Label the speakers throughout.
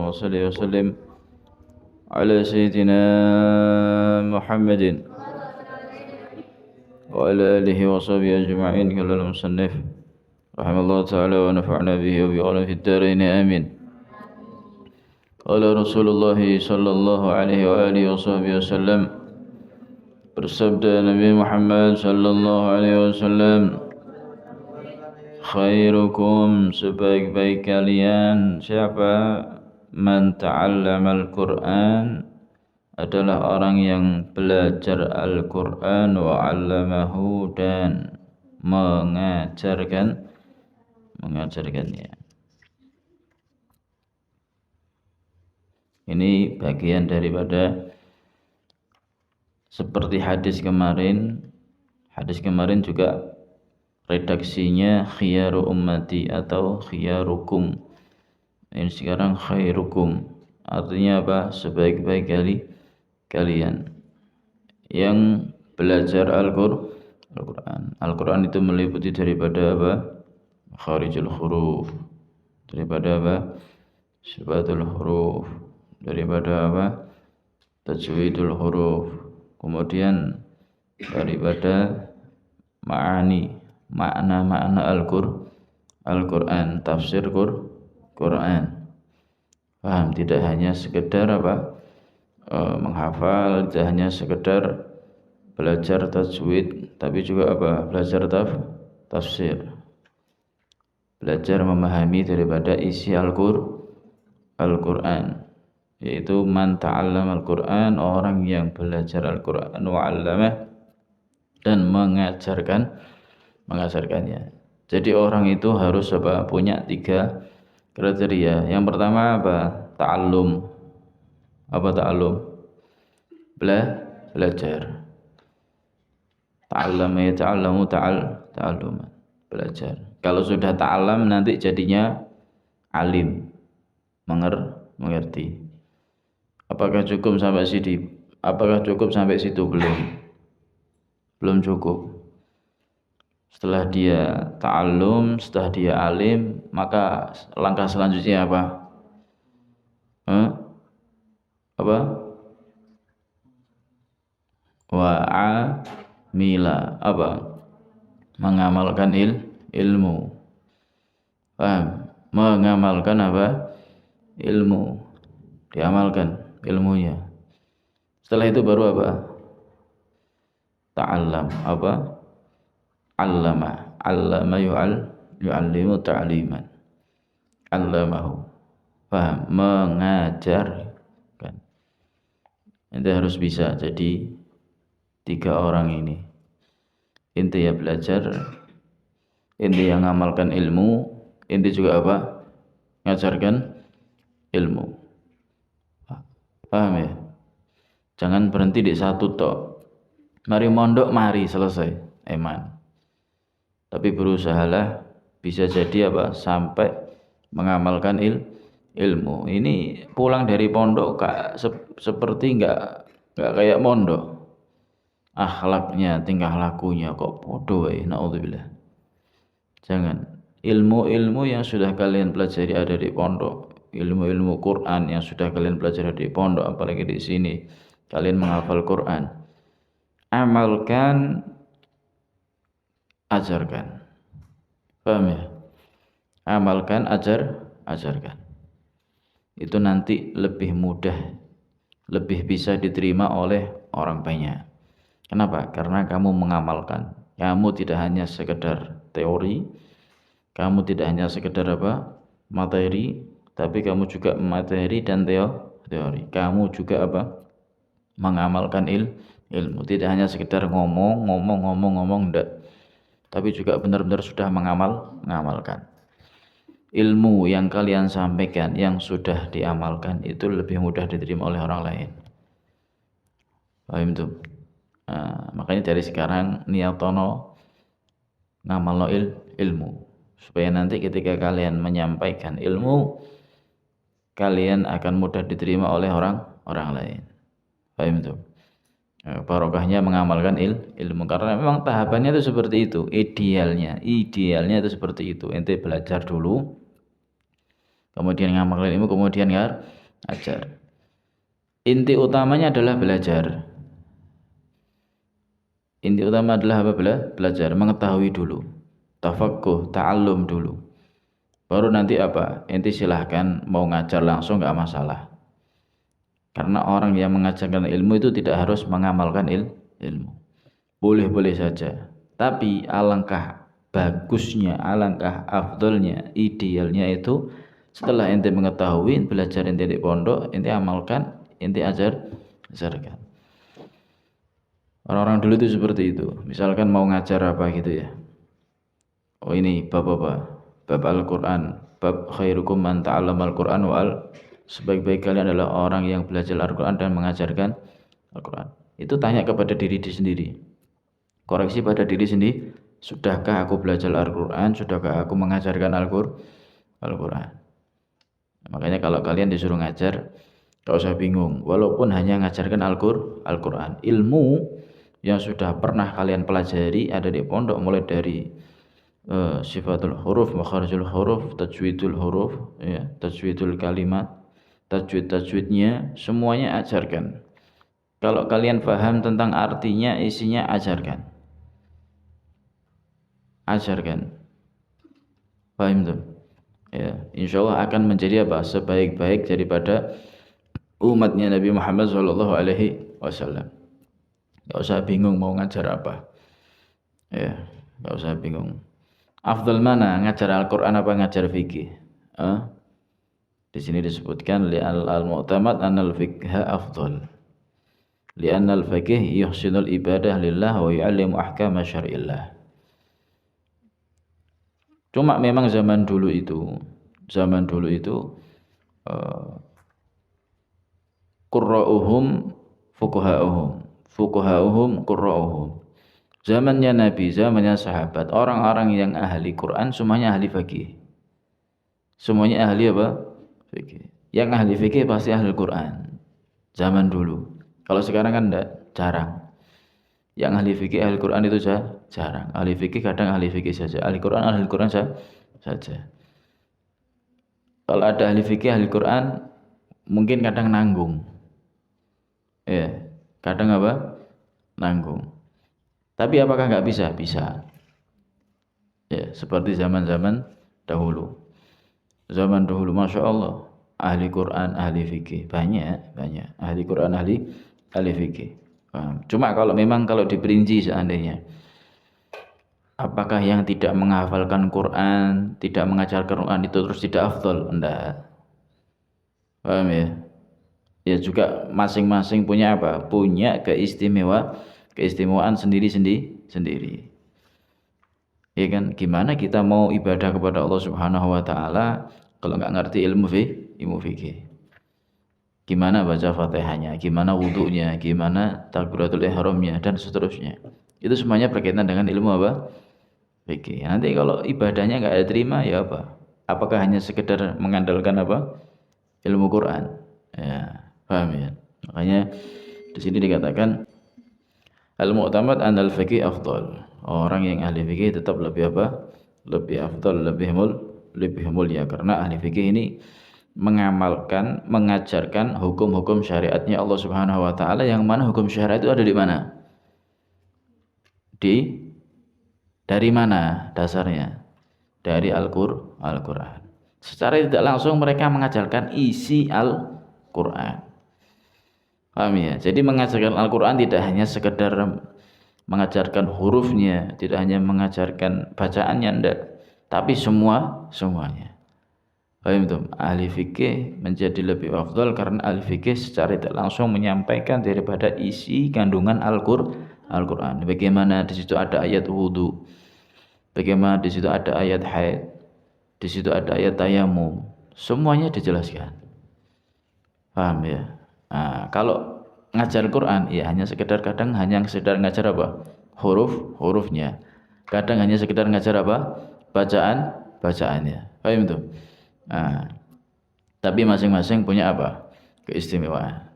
Speaker 1: وصل وسلم على سيدنا محمد وعلى آله وصحبه أجمعين. قال المصنف رحمه الله تعالى ونفعنا به وبعلم في الدارين آمين. قال رسول الله صلى الله عليه وآله وصحبه وسلم, bersabda Nabi Muhammad sallallahu alaihi wasallam, khairukum, sebaik-baik kalian siapa? Man ta'allama al-Qur'an, adalah orang yang belajar Al-Qur'an, wa 'allamahu, dan mengajarkannya. Ini bagian daripada seperti hadis kemarin. Hadis kemarin juga redaksinya khiyaru ummati atau khiyarukum. Ini sekarang khairukum. Artinya apa? Sebaik-baik kalian yang belajar Al-Qur'an. Al-Qur'an itu meliputi daripada apa? Makharijul huruf, daripada apa? Sifatul huruf, daripada apa? Tajwidul huruf, kemudian daripada makna-makna Al-Qur'an, tafsir Qur'an. Paham? Tidak hanya sekedar apa? Menghafal, tidak hanya sekedar belajar tajwid, tapi juga apa? Belajar tafsir. Belajar memahami daripada isi Al-Qur'an, yaitu man ta'allama al-Qur'an, orang yang belajar Al-Qur'an, wa 'allamah, dan mengajarkannya. Jadi orang itu harus apa? Punya 3 kriteria. Yang pertama apa? Ta'allum. Apa ta'allum? Belajar. Ta'allama yata'allamu ta'alluman, belajar. Kalau sudah ta'allam nanti jadinya alim, mengerti. Apakah cukup sampai situ? Belum cukup. Setelah dia ta'allum, setelah dia alim, maka langkah selanjutnya apa? Wa'amila, apa? Mengamalkan ilmu. Paham? Mengamalkan apa? Ilmu. Diamalkan ilmunya. Setelah itu baru apa? Ta'allam. Apa? Allama yu'allimu ta'liman. Allamahu. Paham? Mengajarkan. Ente harus bisa. Jadi 3 orang ini. Ente ya belajar, ente yang ngamalkan ilmu, ente juga apa? Ngajarkan ilmu. Paham ya? Jangan berhenti di satu tok. Mari mondok, mari selesai eman. Tapi berusahalah bisa jadi apa? Sampai mengamalkan ilmu. Ini pulang dari pondok seperti enggak kayak mondok. Akhlaknya, tingkah lakunya kok bodoh ya, naudzubillah. Jangan. Ilmu-ilmu yang sudah kalian pelajari ada di pondok, ilmu-ilmu Quran yang sudah kalian pelajari di pondok, apalagi di sini kalian menghafal Quran, amalkan, ajarkan. Paham ya? Amalkan, ajarkan. Itu nanti lebih mudah, lebih bisa diterima oleh orang banyak. Kenapa? Karena kamu mengamalkan. Kamu tidak hanya sekedar teori, kamu tidak hanya sekedar apa? Materi, tapi kamu juga materi dan teori. Kamu juga apa? Mengamalkan ilmu. Tidak hanya sekedar ngomong, enggak. Tapi juga benar-benar sudah mengamalkan. Ilmu yang kalian sampaikan, yang sudah diamalkan, itu lebih mudah diterima oleh orang lain. Paham itu? Nah, makanya dari sekarang niatono ngamalno ilmu, supaya nanti ketika kalian menyampaikan ilmu, kalian akan mudah diterima oleh orang lain. Paham itu? Barokahnya mengamalkan ilmu, karena memang tahapannya itu seperti itu. Idealnya itu seperti itu. Ente belajar dulu, kemudian ngamalkan ilmu, kemudian ajar. Inti utamanya adalah belajar. Inti utama adalah apa? Belajar, mengetahui dulu. Tafaqquh, ta'allum dulu. Baru nanti apa? Inti silahkan mau ngajar langsung nggak masalah. Karena orang yang mengajarkan ilmu itu tidak harus mengamalkan ilmu. Boleh-boleh saja. Tapi alangkah bagusnya, alangkah afdolnya, idealnya itu setelah ente mengetahui, belajar ente di pondok, ente amalkan, ente ajarkan. Orang-orang dulu itu seperti itu. Misalkan mau ngajar apa gitu ya. Oh ini bab apa? Bab Al-Quran. Bab khairukum man ta'allama Al-Quran sebaik-baik kalian adalah orang yang belajar Al-Quran dan mengajarkan Al-Quran. Itu tanya kepada diri sendiri. Koreksi pada diri sendiri. Sudahkah aku belajar Al-Quran? Sudahkah aku mengajarkan Al-Quran? Makanya kalau kalian disuruh ngajar, gak usah bingung. Walaupun hanya ngajarkan Al-Quran, ilmu yang sudah pernah kalian pelajari ada di pondok, mulai dari sifatul huruf, makharijul huruf, tajwidul huruf, ya, tajwidul kalimat, tajwidnya, semuanya ajarkan. Kalau kalian paham tentang artinya, isinya ajarkan. Paham tuh? Ya, insyaallah akan menjadi apa? Sebaik-baik daripada umatnya Nabi Muhammad SAW. Gak usah bingung mau ngajar apa. Ya, gak usah bingung. Afdal mana, ngajar Al-Quran apa ngajar fikih? Di sini disebutkan al-mu'tamad anal fikha afdal. Li'anna al-fikih yuhsinul ibadah lillah wa yu'allimu ahkama syar'illah. Cuma memang zaman dulu itu qurra'uhum fuqaha'uhum qurra'uhum. Zamannya Nabi, zamannya sahabat, orang-orang yang ahli Quran semuanya ahli fikih. Semuanya ahli apa? Fikih. Yang ahli fikih pasti ahli Quran. Zaman dulu. Kalau sekarang kan enggak, jarang. Yang ahli fikih ahli Quran itu jarang. Ahli fikih kadang ahli fikih saja. Ahli Quran saja. Kalau ada ahli fikih ahli Quran mungkin kadang nanggung. Ya, kadang apa? Nanggung. Tapi apakah enggak bisa? Bisa. Ya, seperti zaman-zaman dahulu. Zaman dahulu, Masya Allah, ahli Quran, ahli fikih, banyak. Ahli Quran, ahli fikih. Cuma kalau diperinci seandainya, apakah yang tidak menghafalkan Quran, tidak mengajarkan Quran itu terus tidak afdal? Enggak. Paham ya? Ya juga masing-masing punya apa? Punya keistimewaan sendiri. Ya kan, gimana kita mau ibadah kepada Allah Subhanahu wa taala kalau enggak ngerti ilmu fikih? Gimana baca Fatihahnya, gimana wudunya, gimana takbiratul ihramnya dan seterusnya. Itu semuanya berkaitan dengan ilmu apa? Fikih. Nanti kalau ibadahnya enggak ada terima ya apa? Apakah hanya sekedar mengandalkan apa? Ilmu Quran? Ya, paham ya? Makanya di sini dikatakan al-mu'tamad anal fikih afdal. Orang yang ahli fikih tetap lebih apa? Lebih afdal, lebih mulia karena ahli fikih ini mengamalkan, mengajarkan hukum-hukum syariatnya Allah Subhanahu wa taala, yang mana hukum syariat itu ada di mana? Dari mana dasarnya? Dari Al-Quran. Secara tidak langsung mereka mengajarkan isi Al-Quran. Paham ya? Jadi mengajarkan Al-Quran tidak hanya sekedar mengajarkan hurufnya, tidak hanya mengajarkan bacaannya, enggak, tapi semuanya. Paham itu? Ahli fikih menjadi lebih afdal karena ahli fikih secara tidak langsung menyampaikan daripada isi kandungan Al-Quran. Bagaimana di situ ada ayat wudu, bagaimana di situ ada ayat haid, di situ ada ayat tayamum, semuanya dijelaskan. Paham ya? Nah, kalau ngajar Quran ya hanya sekedar ngajar apa? Hurufnya. Kadang hanya sekedar ngajar apa? Bacaannya. Paham itu? Nah, tapi masing-masing punya apa? Keistimewaan.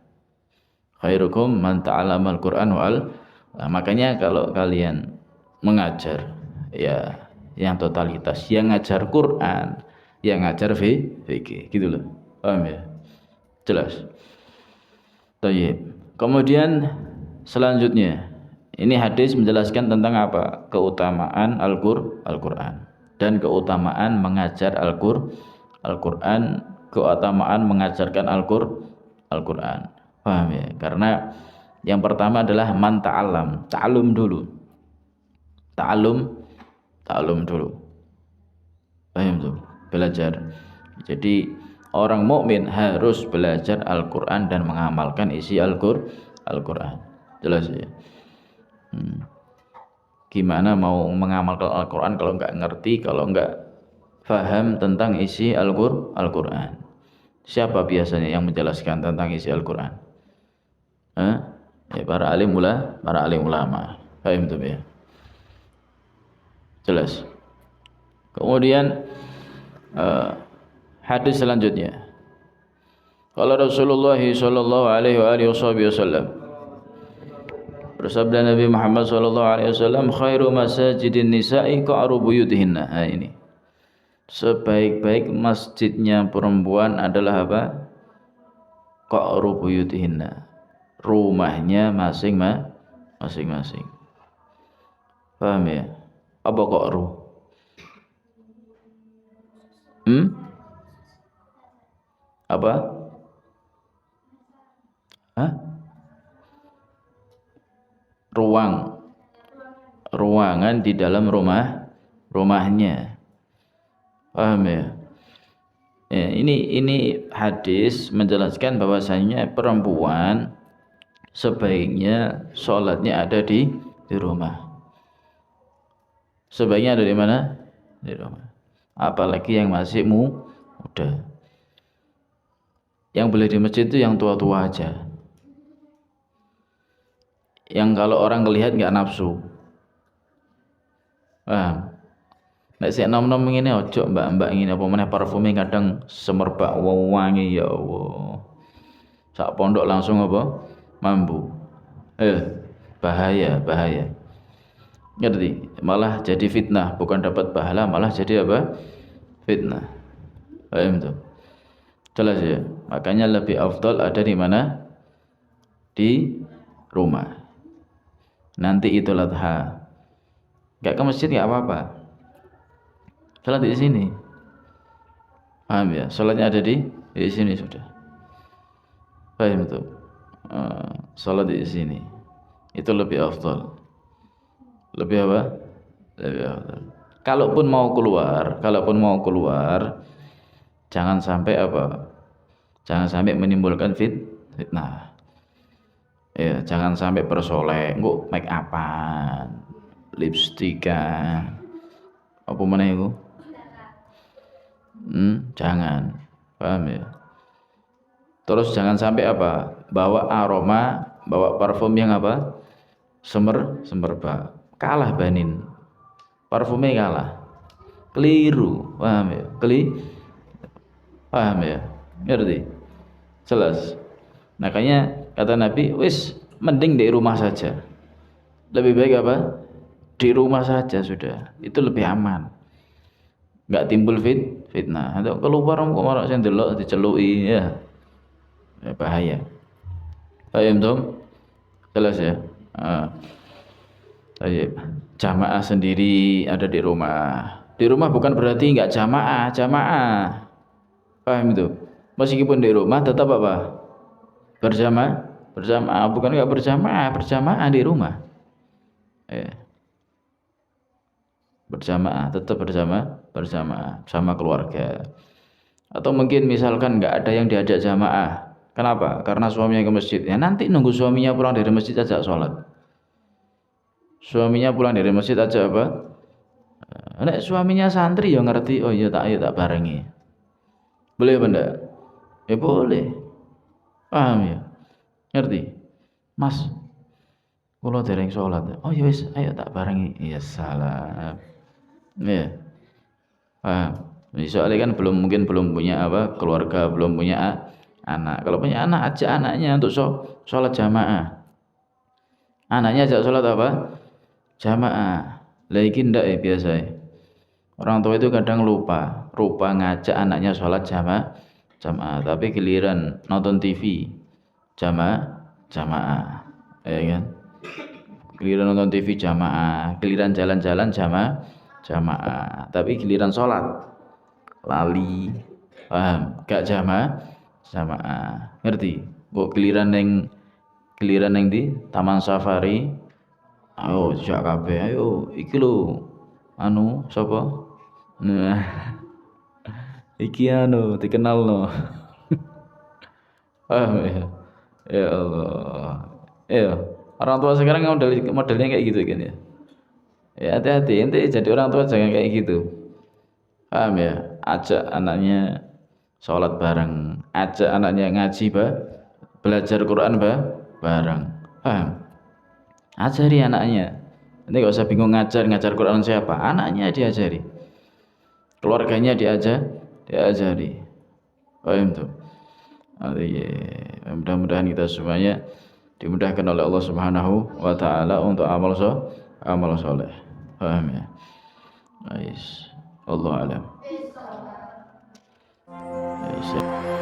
Speaker 1: Khairukum man ta'allama al-Quran nah, makanya kalau kalian mengajar ya yang totalitas, yang ngajar Quran, yang ngajar fikih gitu loh. Paham ya? Jelas. Baik. Kemudian selanjutnya, ini hadis menjelaskan tentang apa? Keutamaan Al-Qur'an dan keutamaan mengajar Al-Qur'an, keutamaan mengajarkan Al-Qur'an. Paham ya? Karena yang pertama adalah man ta'allam, ta'allum dulu. Ta'allum dulu. Paham tuh? Belajar. Jadi orang mukmin harus belajar Al-Qur'an dan mengamalkan isi Al-Qur'an. Jelas ya? Gimana mau mengamalkan Al-Qur'an kalau enggak ngerti, kalau enggak faham tentang isi Al-Qur'an? Siapa biasanya yang menjelaskan tentang isi Al-Qur'an? Ya, para alim ulama. Paham tuh ya? Jelas. Kemudian hadis selanjutnya. Kalau Rasulullah sallallahu alaihi wasallam bersabda, Nabi Muhammad sallallahu alaihi wasallam, khairu masajidin nisa'i qa'ru buyutihinna. Nah, ini. Sebaik-baik masjidnya perempuan adalah apa? Qa'ru buyutihinna. Rumahnya masing-masing. Paham ya? Apa qa'ru? Apa? Ruangan di dalam rumahnya. Paham ya? Ya, ini hadis menjelaskan bahwasanya perempuan sebaiknya sholatnya ada di rumah. Sebaiknya ada di mana? Di rumah. Apalagi yang masih muda. Yang boleh di masjid itu yang tua-tua aja. Yang kalau orang ngelihat nggak nafsu. Nek sik nom-nom ngene ojo mbak-mbak ngene apa meneh parfume kadang semerbak wangi ya Allah. Sak pondok langsung apa? Mambu. Bahaya. Ngerti? Malah jadi fitnah, bukan dapat pahala, malah jadi apa? Fitnah. Paham tuh? Jelas ya? Makanya lebih afdal ada di mana? Di rumah. Nanti Idul Adha. Enggak ke masjid enggak apa-apa. Salat di sini. Paham ya? Salatnya ada di sini sudah. Paham tuh? Salat di sini. Itu lebih afdal. Lebih apa? Lebih afdal. Kalaupun mau keluar, jangan sampai apa? Jangan sampai menimbulkan fitnah. Ya, jangan sampai bersolek, engko make upan, lipstikan. Apa meneh iku? Jangan. Paham ya? Terus jangan sampai apa? Bawa aroma, bawa parfum yang apa? Semerbak. Kalah banin. Parfumnya kalah. Keliru. Paham ya? Paham ya? Ngerti? Jelas. Makanya kata Nabi, wis mending di rumah saja. Lebih baik apa? Di rumah saja sudah. Itu lebih aman. Enggak timbul fitnah. Atau keluar kok marak sing delok diceluki ya. Bahaya. Paham dong? Jelas ya? Jamaah sendiri ada di rumah. Di rumah bukan berarti enggak jamaah. Paham itu? Meskipun di rumah tetap apa? Berjamaah, bukan enggak berjamaah di rumah. Berjamaah, tetap berjamaah sama keluarga. Atau mungkin misalkan enggak ada yang diajak jamaah. Kenapa? Karena suaminya ke masjid. Ya nanti nunggu suaminya pulang dari masjid aja sholat. Suaminya pulang dari masjid aja apa? Nek suaminya santri ya ngerti, oh iya tak barengi. Boleh apa enggak? Ya boleh. Paham ya? Ngerti? Mas, kula dereng sholat. Oh ya wis, ayo tak barengi. Ya salah. Ya. Paham. Soalnya kan mungkin belum punya apa? Keluarga, belum punya anak. Kalau punya anak, ajak anaknya untuk sholat jamaah. Anaknya ajak sholat apa? Jamaah. Lagi ndak ya biasa. Orang tua itu kadang lupa ngajak anaknya sholat jamaah, tapi giliran nonton TV jamaah, ya kan? Giliran nonton TV jamaah, giliran jalan-jalan jamaah, tapi giliran sholat lali, paham? Gak jamaah, ngerti? Kok giliran neng di Taman Safari, ayo jak kabeh, ayo iki lho, anu sapa? Nah, iki anu dikenalno. Paham ya? Ya Allah. Ya, orang tua sekarang modelnya kayak gitu kan ya. Ya hati-hati, ente jadi orang tua jangan kayak gitu. Paham ya? Ajak anaknya sholat bareng, ajak anaknya ngaji belajar Quran bareng. Paham? Ajari anaknya. Nanti gak usah bingung ngajar Quran siapa, anaknya diajari, keluarganya diajari. Paham tuh? Mudah-mudahan kita semuanya dimudahkan oleh Allah Subhanahu wa taala untuk amal soleh. Paham ya? Ais. Allah alam. Ais.